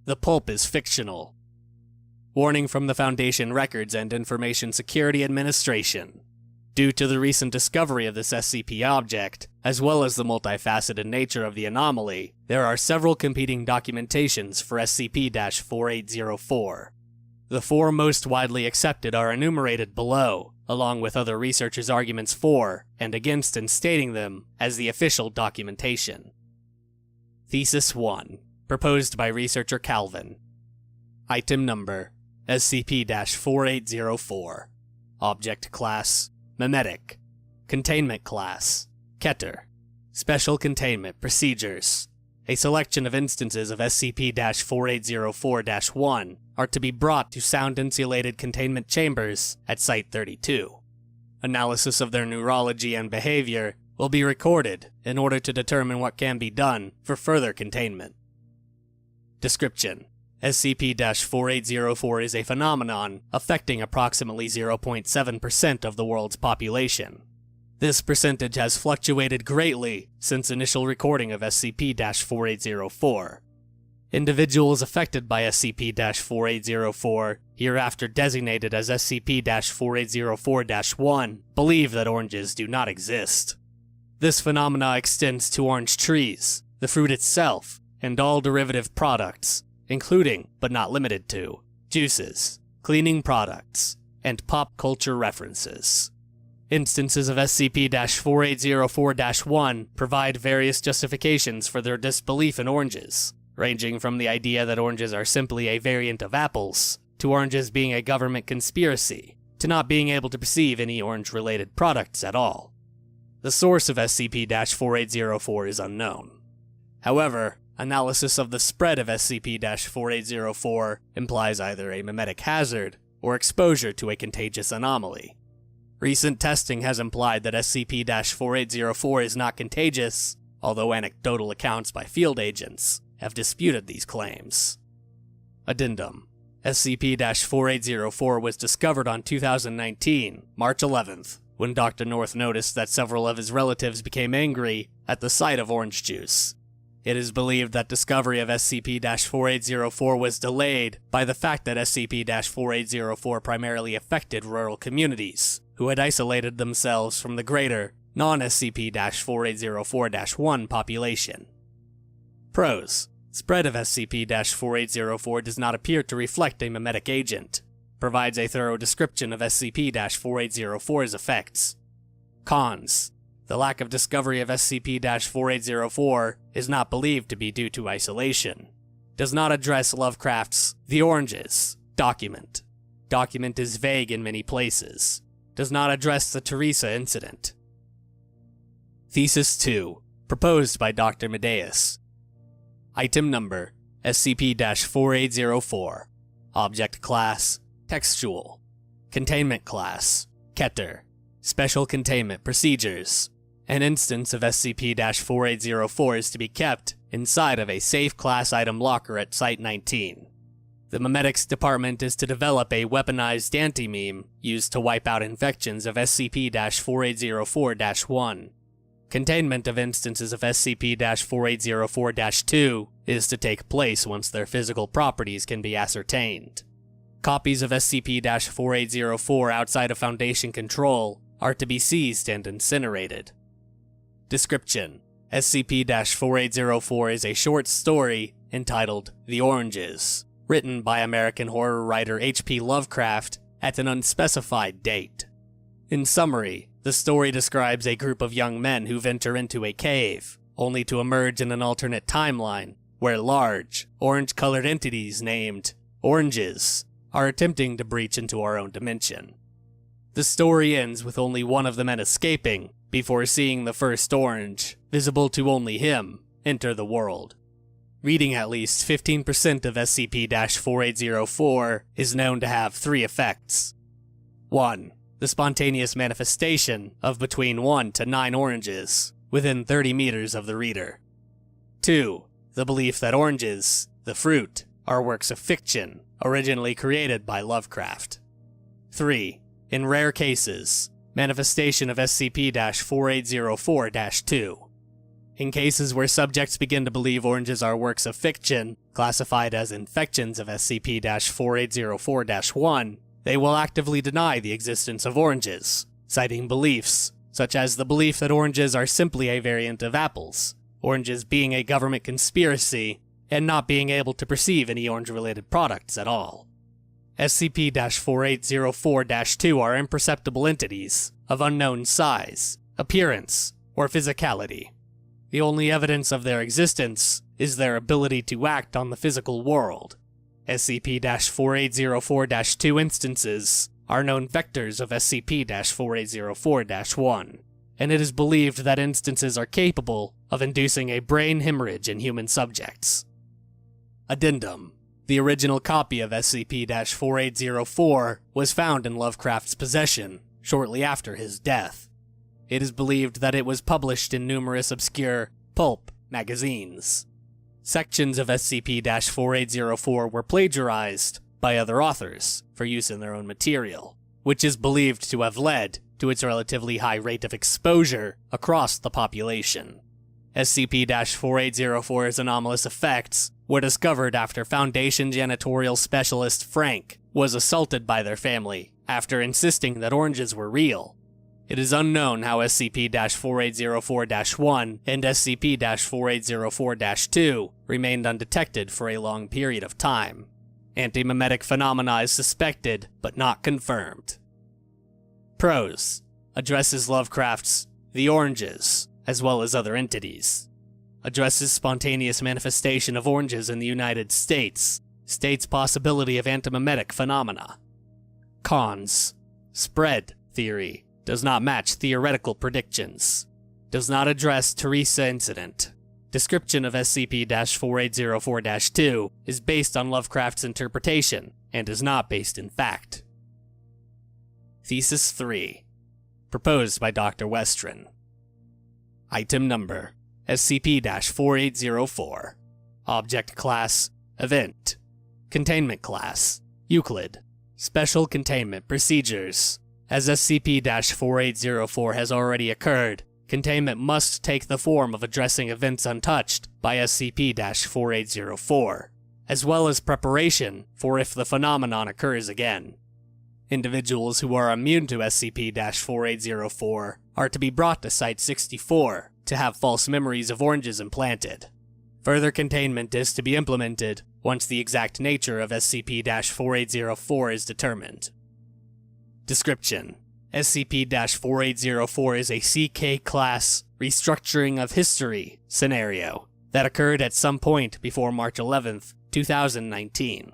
The Pulp is fictional. Warning from the Foundation Records and Information Security Administration. Due to the recent discovery of this SCP object, as well as the multifaceted nature of the anomaly, there are several competing documentations for SCP-4804. The four most widely accepted are enumerated below, along with other researchers' arguments for and against instating them as the official documentation. Thesis 1, proposed by researcher Calvin. Item number, SCP-4804. Object class, Memetic. Containment class, Keter. Special containment procedures. A selection of instances of SCP-4804-1 are to be brought to sound-insulated containment chambers at Site-32. Analysis of their neurology and behavior will be recorded in order to determine what can be done for further containment. Description: SCP-4804 is a phenomenon affecting approximately 0.7% of the world's population. This percentage has fluctuated greatly since initial recording of SCP-4804. Individuals affected by SCP-4804, hereafter designated as SCP-4804-1, believe that oranges do not exist. This phenomena extends to orange trees, the fruit itself, and all derivative products, including, but not limited to, juices, cleaning products, and pop culture references. Instances of SCP-4804-1 provide various justifications for their disbelief in oranges, ranging from the idea that oranges are simply a variant of apples, to oranges being a government conspiracy, to not being able to perceive any orange-related products at all. The source of SCP-4804 is unknown. However, analysis of the spread of SCP-4804 implies either a memetic hazard or exposure to a contagious anomaly. Recent testing has implied that SCP-4804 is not contagious, although anecdotal accounts by field agents have disputed these claims. Addendum: SCP-4804 was discovered on 2019, March 11th, when Dr. North noticed that several of his relatives became angry at the sight of orange juice. It is believed that discovery of SCP-4804 was delayed by the fact that SCP-4804 primarily affected rural communities, who had isolated themselves from the greater, non-SCP-4804-1 population. Pros: spread of SCP-4804 does not appear to reflect a memetic agent. Provides a thorough description of SCP-4804's effects. Cons: the lack of discovery of SCP-4804 is not believed to be due to isolation. Does not address Lovecraft's The Oranges document. Document is vague in many places. Does not address the Teresa incident. Thesis 2, proposed by Dr. Medeus. Item number, SCP-4804. Object class, Textual. Containment class, Keter. Special containment procedures. An instance of SCP-4804 is to be kept inside of a safe class item locker at Site-19. The Memetics Department is to develop a weaponized anti-meme used to wipe out infections of SCP-4804-1. Containment of instances of SCP-4804-2 is to take place once their physical properties can be ascertained. Copies of SCP-4804 outside of Foundation control are to be seized and incinerated. Description: SCP-4804 is a short story entitled The Oranges, written by American horror writer H.P. Lovecraft at an unspecified date. In summary, the story describes a group of young men who venture into a cave, only to emerge in an alternate timeline, where large, orange-colored entities named Oranges are attempting to breach into our own dimension. The story ends with only one of the men escaping, before seeing the first orange, visible to only him, enter the world. Reading at least 15% of SCP-4804 is known to have 3 effects. 1. The spontaneous manifestation of between 1 to 9 oranges, within 30 meters of the reader. 2. The belief that oranges, the fruit, are works of fiction, originally created by Lovecraft. 3. In rare cases, manifestation of SCP-4804-2. In cases where subjects begin to believe oranges are works of fiction, classified as infections of SCP-4804-1, they will actively deny the existence of oranges, citing beliefs, such as the belief that oranges are simply a variant of apples, oranges being a government conspiracy, and not being able to perceive any orange-related products at all. SCP-4804-2 are imperceptible entities of unknown size, appearance, or physicality. The only evidence of their existence is their ability to act on the physical world. SCP-4804-2 instances are known vectors of SCP-4804-1, and it is believed that instances are capable of inducing a brain hemorrhage in human subjects. Addendum: the original copy of SCP-4804 was found in Lovecraft's possession shortly after his death. It is believed that it was published in numerous obscure Pulp magazines. Sections of SCP-4804 were plagiarized by other authors for use in their own material, which is believed to have led to its relatively high rate of exposure across the population. SCP-4804's anomalous effects were discovered after Foundation janitorial specialist Frank was assaulted by their family after insisting that oranges were real. It is unknown how SCP-4804-1 and SCP-4804-2 remained undetected for a long period of time. Antimemetic phenomena is suspected, but not confirmed. Prose: addresses Lovecraft's The Oranges, as well as other entities. Addresses spontaneous manifestation of oranges in the United States. States possibility of antimemetic phenomena. Cons: spread theory. Does not match theoretical predictions. Does not address Teresa incident. Description of SCP-4804-2 is based on Lovecraft's interpretation and is not based in fact. Thesis 3. Proposed by Dr. Westron. Item Number: SCP-4804. Object Class: Event. Containment Class: Euclid. Special Containment Procedures: as SCP-4804 has already occurred, containment must take the form of addressing events untouched by SCP-4804, as well as preparation for if the phenomenon occurs again. Individuals who are immune to SCP-4804 are to be brought to Site-64 to have false memories of oranges implanted. Further containment is to be implemented once the exact nature of SCP-4804 is determined. Description: SCP-4804 is a CK-class restructuring of history scenario that occurred at some point before March 11th, 2019.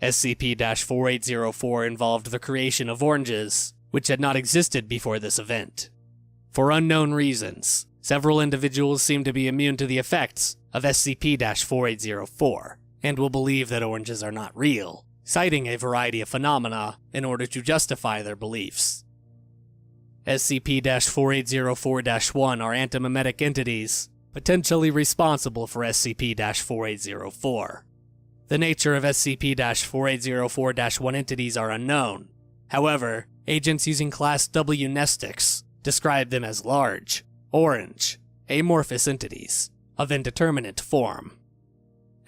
SCP-4804 involved the creation of oranges, which had not existed before this event. For unknown reasons, several individuals seem to be immune to the effects of SCP-4804, and will believe that oranges are not real, citing a variety of phenomena in order to justify their beliefs. SCP-4804-1 are antimemetic entities, potentially responsible for SCP-4804. The nature of SCP-4804-1 entities are unknown. However, agents using Class W mnestics describe them as large, orange, amorphous entities of indeterminate form.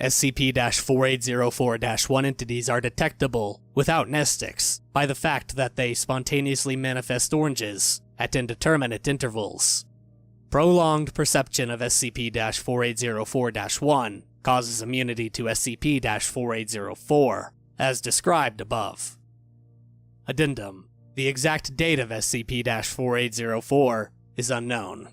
SCP-4804-1 entities are detectable without mnestics by the fact that they spontaneously manifest oranges at indeterminate intervals. Prolonged perception of SCP-4804-1 causes immunity to SCP-4804, as described above. Addendum: the exact date of SCP-4804 is unknown.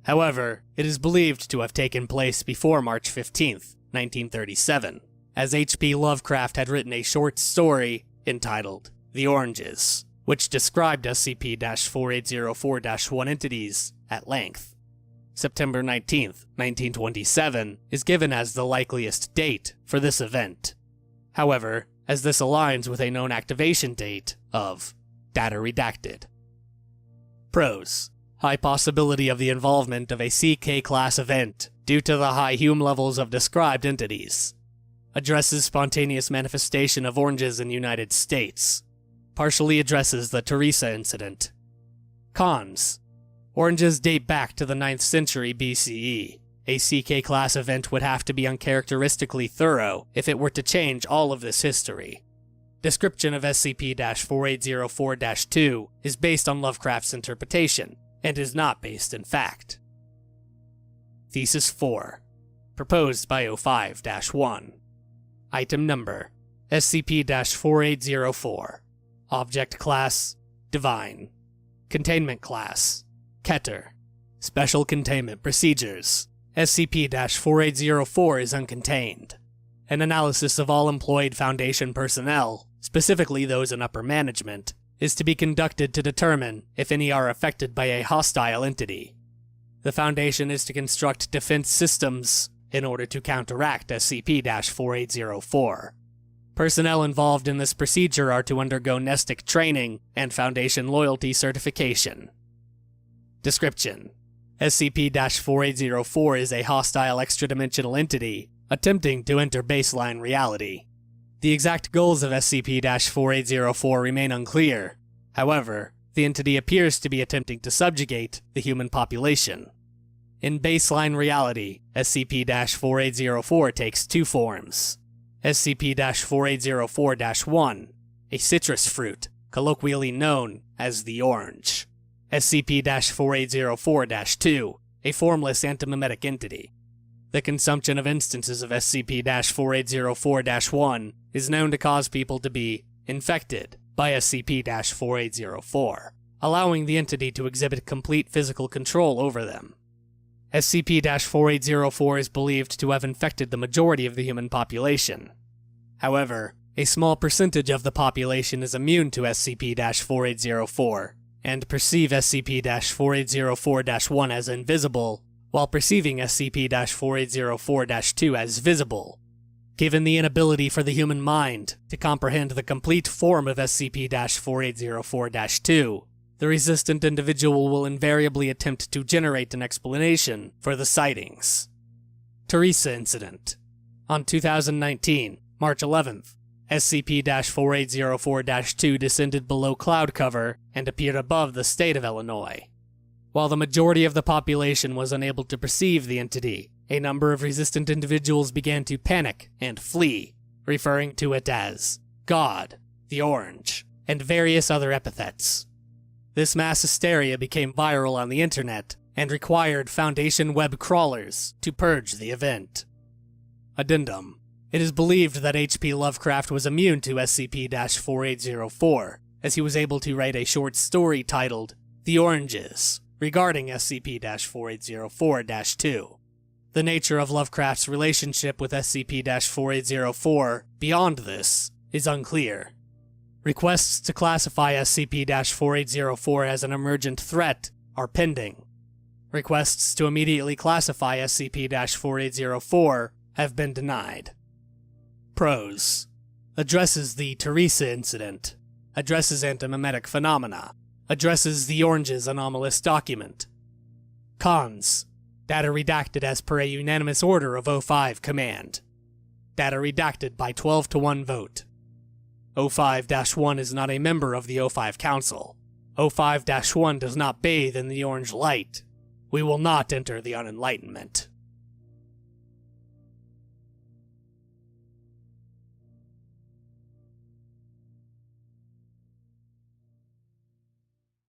However, it is believed to have taken place before March 15th, 1937, as H.P. Lovecraft had written a short story entitled The Oranges, which described SCP-4804-1 entities at length. September 19th, 1927 is given as the likeliest date for this event. However, as this aligns with a known activation date of Data Redacted. Pros: high possibility of the involvement of a CK-class event due to the high Hume levels of described entities. Addresses spontaneous manifestation of oranges in the United States. Partially addresses the Teresa incident. Cons: Oranges date back to the 9th century BCE. A CK class event would have to be uncharacteristically thorough if it were to change all of this history. Description of SCP-4804-2 is based on Lovecraft's interpretation, and is not based in fact. Thesis 4. Proposed by O5-1. Item Number: SCP-4804. Object Class: Divine. Containment Class: Keter. Special Containment Procedures: SCP-4804 is uncontained. An analysis of all employed Foundation personnel, specifically those in upper management, is to be conducted to determine if any are affected by a hostile entity. The Foundation is to construct defense systems in order to counteract SCP-4804. Personnel involved in this procedure are to undergo Nestic training and Foundation loyalty certification. Description: SCP-4804 is a hostile extradimensional entity attempting to enter baseline reality. The exact goals of SCP-4804 remain unclear. However, the entity appears to be attempting to subjugate the human population. In baseline reality, SCP-4804 takes two forms. SCP-4804-1, a citrus fruit, colloquially known as the orange. SCP-4804-2, a formless antimimetic entity. The consumption of instances of SCP-4804-1 is known to cause people to be infected by SCP-4804, allowing the entity to exhibit complete physical control over them. SCP-4804 is believed to have infected the majority of the human population. However, a small percentage of the population is immune to SCP-4804, and perceive SCP-4804-1 as invisible, while perceiving SCP-4804-2 as visible. Given the inability for the human mind to comprehend the complete form of SCP-4804-2, the resistant individual will invariably attempt to generate an explanation for the sightings. Teresa Incident. On 2019, March 11th, SCP-4804-2 descended below cloud cover and appeared above the state of Illinois. While the majority of the population was unable to perceive the entity, a number of resistant individuals began to panic and flee, referring to it as God, the Orange, and various other epithets. This mass hysteria became viral on the internet and required Foundation web crawlers to purge the event. Addendum: it is believed that H.P. Lovecraft was immune to SCP-4804, as he was able to write a short story titled The Oranges, regarding SCP-4804-2. The nature of Lovecraft's relationship with SCP-4804 beyond this is unclear. Requests to classify SCP-4804 as an emergent threat are pending. Requests to immediately classify SCP-4804 have been denied. Pros: addresses the Teresa Incident, addresses antimimetic phenomena, addresses the Orange's anomalous document. Cons: data redacted as per a unanimous order of O5 Command. Data redacted by 12-to-1 vote. O5-1 is not a member of the O5 Council. O5-1 does not bathe in the orange light. We will not enter the unenlightenment.